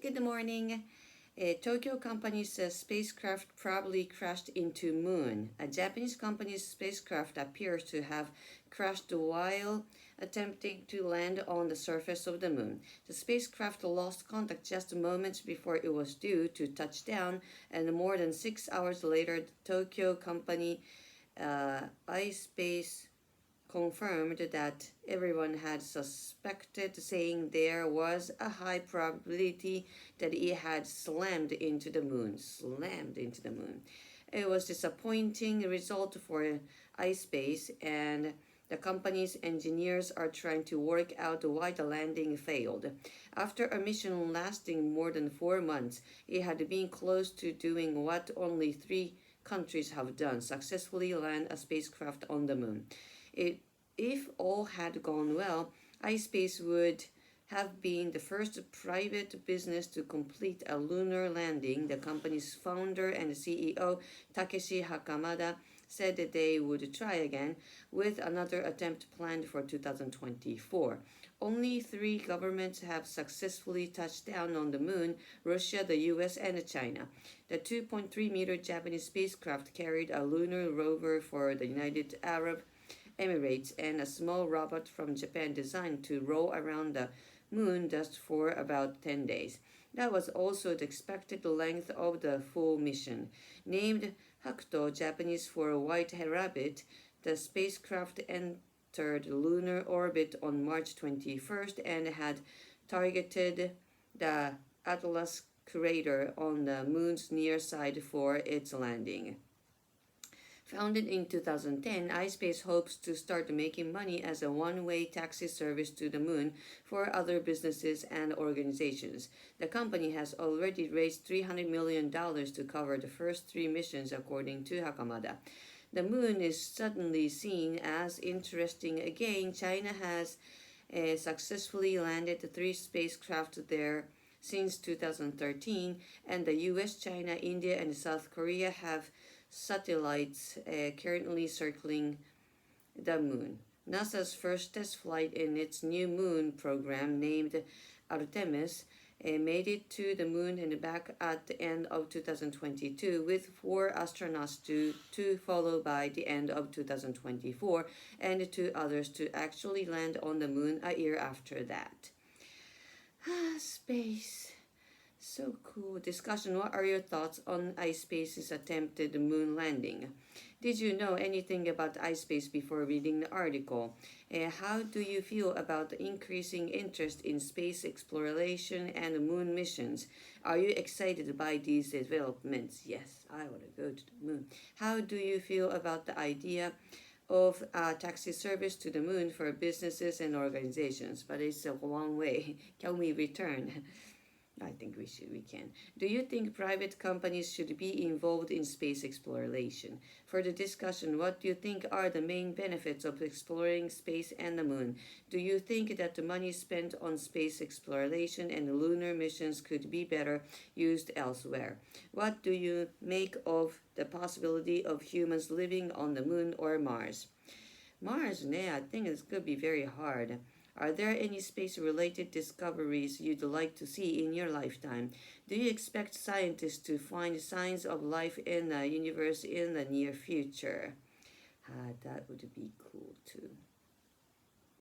Good morning. A Tokyo company's spacecraft probably crashed into moon. A Japanese company's spacecraft appears to have crashed while attempting to land on the surface of the moon. The spacecraft lost contact just moments before it was due to touch down, and more than 6 hours later, the Tokyo company iSpace confirmed that everyone had suspected, saying there was a high probability that it had slammed into the moon. It was a disappointing result for iSpace, and the company's engineers are trying to work out why the landing failed. After a mission lasting more than 4 months, it had been close to doing what only 3 countries have done: successfully land a spacecraft on the moon. If all had gone well, iSpace would have been the first private business to complete a lunar landing. The company's founder and CEO, Takeshi Hakamada, said that they would try again, with another attempt planned for 2024. Only 3 governments have successfully touched down on the moon: Russia, the US, and China. The 2.3-meter Japanese spacecraft carried a lunar rover for the United Arab Emirates and a small robot from Japan designed to roll around the moon dust for about 10 days. That was also the expected length of the full mission. Named Hakuto, Japanese for White Rabbit, the spacecraft entered lunar orbit on March 21st and had targeted the Atlas crater on the moon's near side for its landing. Founded in 2010, iSpace hopes to start making money as a one-way taxi service to the moon for other businesses and organizations. The company has already raised $300 million to cover the first 3 missions, according to Hakamada. The moon is suddenly seen as interesting again. China has successfully landed 3 spacecraft there since 2013, and the US, China, India, and South Korea have satellites currently circling the moon. NASA's first test flight in its new moon program, named Artemis, made it to the moon and back at the end of 2022, with 4 astronauts to follow by the end of 2024, and 2 others to actually land on the moon a year after that. Space. So cool. Discussion. What are your thoughts on iSpace's attempted moon landing? Did you know anything about iSpace before reading the article? How do you feel about the increasing interest in space exploration and moon missions? Are you excited by these developments? Yes, I want to go to the moon. How do you feel about the idea of a taxi service to the moon for businesses and organizations? But it's a long way. Can we return? I think we can. Do you think private companies should be involved in space exploration? For the discussion, what do you think are the main benefits of exploring space and the moon? Do you think that the money spent on space exploration and lunar missions could be better used elsewhere? What do you make of the possibility of humans living on the moon or Mars? Mars, I think it could be very hard. Are there any space-related discoveries you'd like to see in your lifetime? Do you expect scientists to find signs of life in the universe in the near future? That would be cool too.